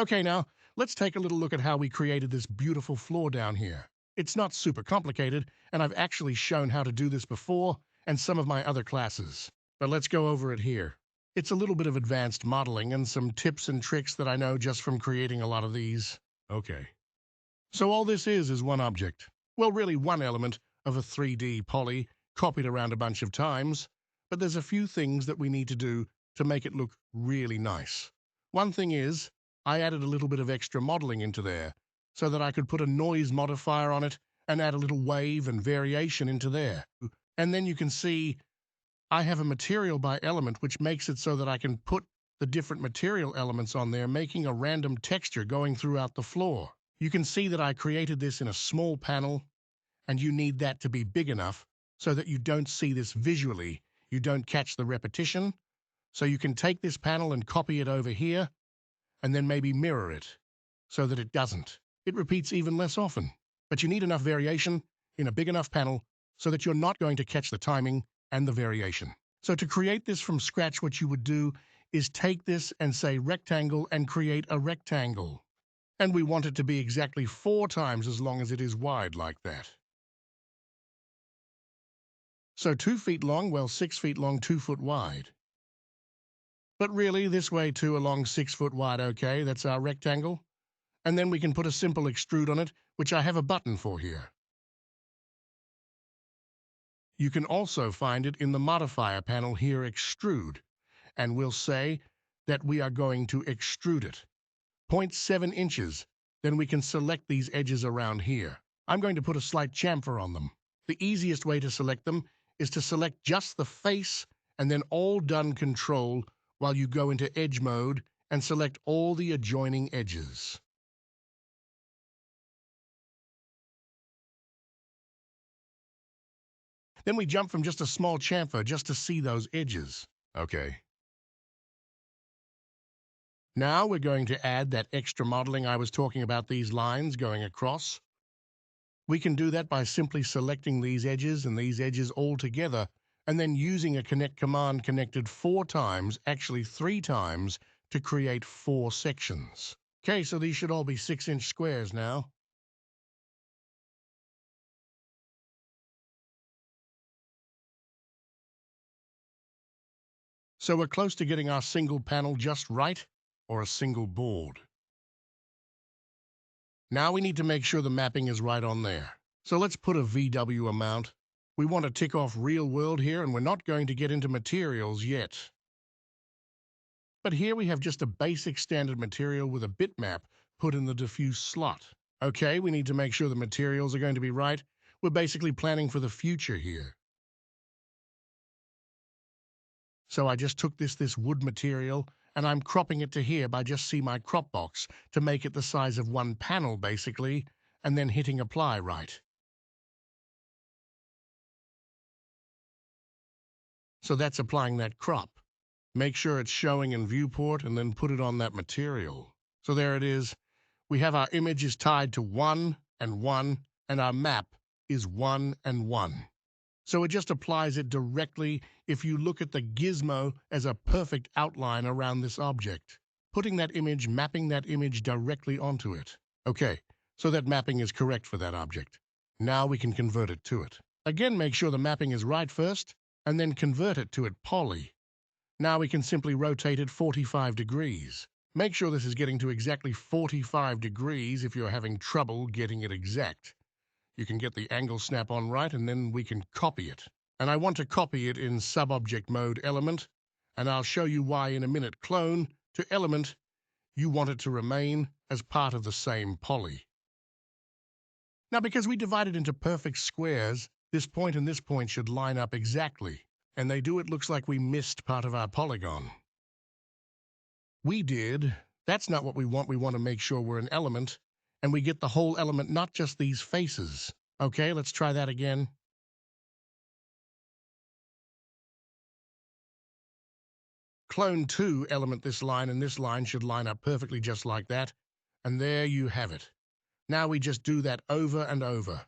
Okay, now, let's take a little look at how we created this beautiful floor down here. It's not super complicated, and I've actually shown how to do this before and some of my other classes. But let's go over it here. It's a little bit of advanced modeling and some tips and tricks that I know just from creating a lot of these. Okay. So all this is one object. Well, really one element of a 3D poly copied around a bunch of times, but there's a few things that we need to do to make it look really nice. One thing is, I added a little bit of extra modeling into there so that I could put a noise modifier on it and add a little wave and variation into there. And then you can see I have a material by element, which makes it so that I can put the different material elements on there, making a random texture going throughout the floor. You can see that I created this in a small panel, and you need that to be big enough so that you don't see this visually. You don't catch the repetition. So you can take this panel and copy it over here, and then maybe mirror it so that it doesn't. It repeats even less often. But you need enough variation in a big enough panel so that you're not going to catch the timing and the variation. So to create this from scratch, what you would do is take this and say rectangle and create a rectangle. And we want it to be exactly 4 times as long as it is wide like that. So 2 feet long, well, 6 feet long, 2 foot wide. But really, this way too, along 6 foot wide, okay, that's our rectangle. And then we can put a simple extrude on it, which I have a button for here. You can also find it in the modifier panel here, extrude, and we'll say that we are going to extrude it. 0.7 inches, then we can select these edges around here. I'm going to put a slight chamfer on them. The easiest way to select them is to select just the face and then all done control while you go into edge mode and select all the adjoining edges. Then we jump from just a small chamfer just to see those edges. Okay. Now we're going to add that extra modeling I was talking about, these lines going across. We can do that by simply selecting these edges and these edges all together, and then using a connect command connected 4 times, actually 3 times, to create 4 sections. Okay, so these should all be 6-inch squares now. So we're close to getting our single panel just right, or a single board. Now we need to make sure the mapping is right on there. So let's put a VW amount. We want to tick off real world here, and we're not going to get into materials yet. But here we have just a basic standard material with a bitmap put in the diffuse slot. Okay, we need to make sure the materials are going to be right. We're basically planning for the future here. So I just took this wood material, and I'm cropping it to here by just see my crop box to make it the size of one panel, basically, and then hitting apply right. So that's applying that crop. Make sure it's showing in viewport and then put it on that material. So there it is. We have our image is tied to 1 and 1, and our map is 1 and 1. So it just applies it directly if you look at the gizmo as a perfect outline around this object, putting that image, mapping that image directly onto it. Okay, so that mapping is correct for that object. Now we can convert it to it. Again, make sure the mapping is right first, and then convert it to it poly. Now we can simply rotate it 45 degrees. Make sure this is getting to exactly 45 degrees if you're having trouble getting it exact. You can get the angle snap on right, and then we can copy it. And I want to copy it in subobject mode element, and I'll show you why in a minute. Clone to element, you want it to remain as part of the same poly. Now, because we divided into perfect squares, this point and this point should line up exactly. And they do, it looks like we missed part of our polygon. We did. That's not what we want. We want to make sure we're an element, and we get the whole element, not just these faces. Okay, let's try that again. Clone 2 element this line, and this line should line up perfectly just like that. And there you have it. Now we just do that over and over.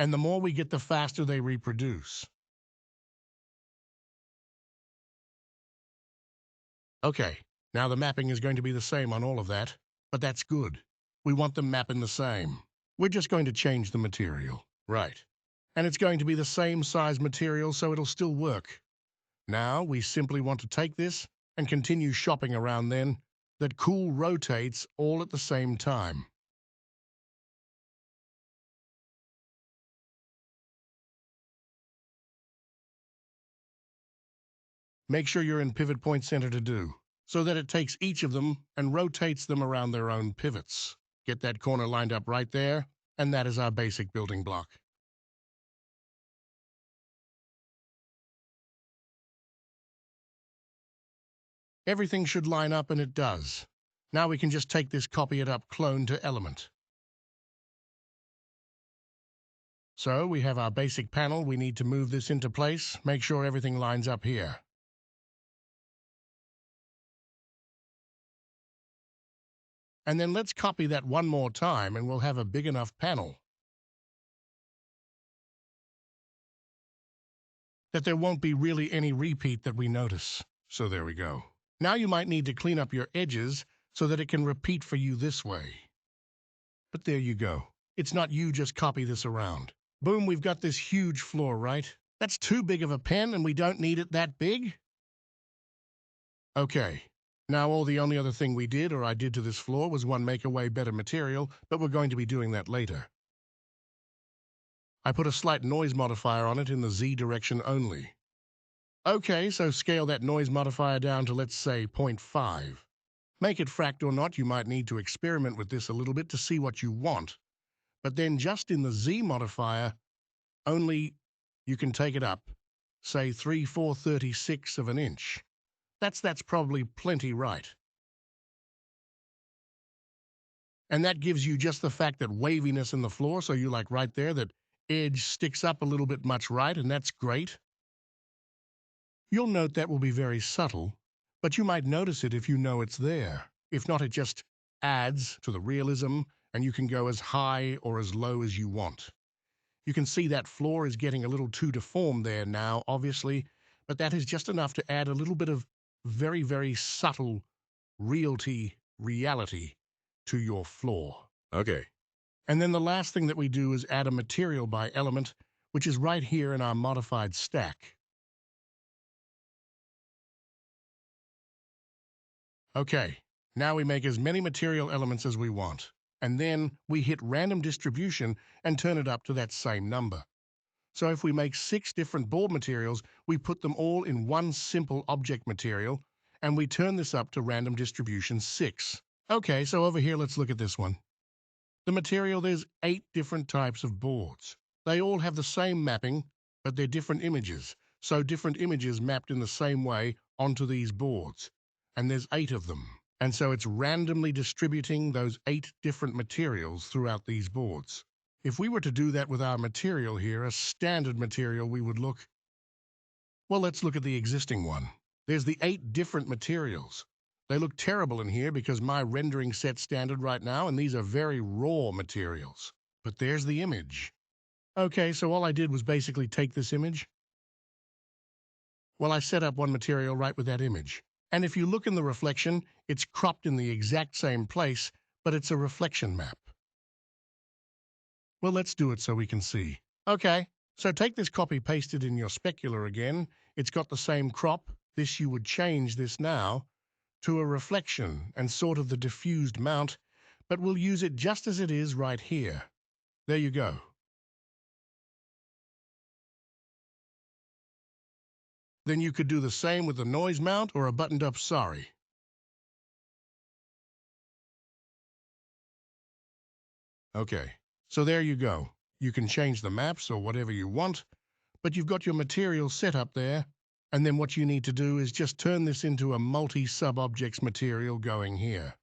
And the more we get, the faster they reproduce. Okay, now the mapping is going to be the same on all of that, but that's good. We want them mapping the same. We're just going to change the material. Right. And it's going to be the same size material, so it'll still work. Now we simply want to take this and continue shopping around then that cool rotates all at the same time. Make sure you're in pivot point center to do, so that it takes each of them and rotates them around their own pivots. Get that corner lined up right there, and that is our basic building block. Everything should line up, and it does. Now we can just take this copy it up clone to element. So we have our basic panel. We need to move this into place, make sure everything lines up here. And then let's copy that one more time and we'll have a big enough panel that there won't be really any repeat that we notice. So there we go. Now you might need to clean up your edges so that it can repeat for you this way. But there you go. It's not you just copy this around. Boom, we've got this huge floor, right? That's too big of a pen and we don't need it that big? Okay. Now all the only other thing we did or I did to this floor was make a way better material, but we're going to be doing that later. I put a slight noise modifier on it in the Z direction only. Okay, so scale that noise modifier down to, let's say, 0.5. Make it fract or not, you might need to experiment with this a little bit to see what you want. But then just in the Z modifier, only you can take it up, say 3/436 of an inch. That's probably plenty right. And that gives you just the fact that waviness in the floor, so you like right there, that edge sticks up a little bit much right, and that's great. You'll note that will be very subtle, but you might notice it if you know it's there. If not, it just adds to the realism, and you can go as high or as low as you want. You can see that floor is getting a little too deformed there now, obviously, but that is just enough to add a little bit of very, very subtle reality to your floor. Okay. And then the last thing that we do is add a material by element, which is right here in our modified stack. Okay, now we make as many material elements as we want, and then we hit random distribution and turn it up to that same number. So if we make 6 different board materials, we put them all in one simple object material, and we turn this up to random distribution 6. Okay, so over here, let's look at this one. The material, there's 8 different types of boards. They all have the same mapping, but they're different images. So different images mapped in the same way onto these boards. And there's 8 of them. And so it's randomly distributing those 8 different materials throughout these boards. If we were to do that with our material here, a standard material, we would look... Well, let's look at the existing one. There's the 8 different materials. They look terrible in here because my rendering set standard right now, and these are very raw materials. But there's the image. Okay, so all I did was basically take this image. Well, I set up one material right with that image. And if you look in the reflection, it's cropped in the exact same place, but it's a reflection map. Well, let's do it so we can see. Okay, so take this copy, paste it in your specular again. It's got the same crop. This you would change this now to a reflection and sort of the diffused mount, but we'll use it just as it is right here. There you go. Then you could do the same with the noise mount or a buttoned up sorry. Okay, so there you go. You can change the maps or whatever you want, but you've got your material set up there, and then what you need to do is just turn this into a multi-sub-objects material going here.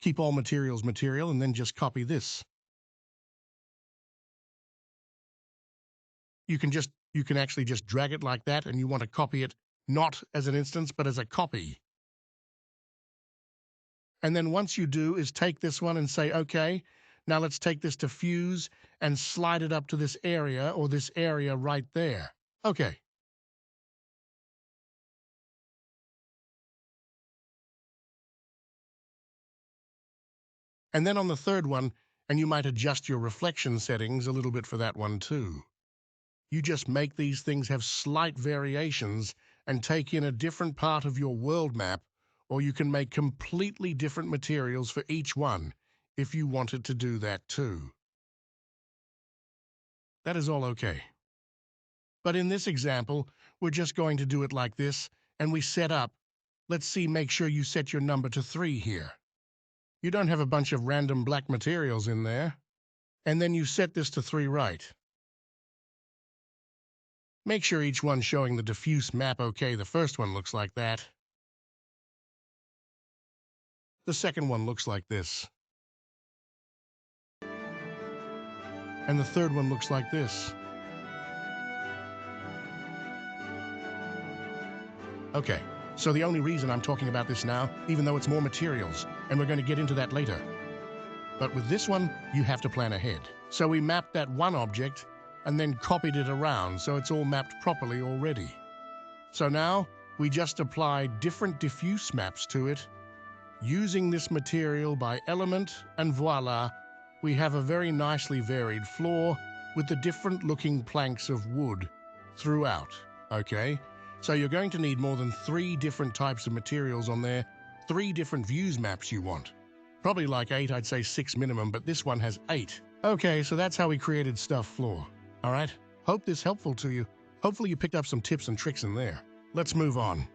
Keep all materials material and then just copy this. You can actually just drag it like that, and you want to copy it not as an instance but as a copy. And then once you do is take this one and say, okay, Now let's take this diffuse and slide it up to this area or this area right there. Okay. And then on the third one, and you might adjust your reflection settings a little bit for that one too. You just make these things have slight variations and take in a different part of your world map, or you can make completely different materials for each one if you wanted to do that too. That is all okay. But in this example, we're just going to do it like this, and we set up. Let's see, make sure you set your number to 3 here. You don't have a bunch of random black materials in there. And then you set this to 3 right. Make sure each one's showing the diffuse map okay. The first one looks like that. The second one looks like this. And the third one looks like this. Okay, so the only reason I'm talking about this now, even though it's more materials, and we're going to get into that later. But with this one, you have to plan ahead. So we mapped that one object and then copied it around so it's all mapped properly already. So now we just apply different diffuse maps to it using this material by element, and voila, we have a very nicely varied floor with the different looking planks of wood throughout, okay? So you're going to need more than 3 different types of materials on there, 3 different views maps you want. Probably like 8, I'd say 6 minimum, but this one has 8. Okay, so that's how we created Stuff Floor. All right, hope this helpful to you. Hopefully you picked up some tips and tricks in there. Let's move on.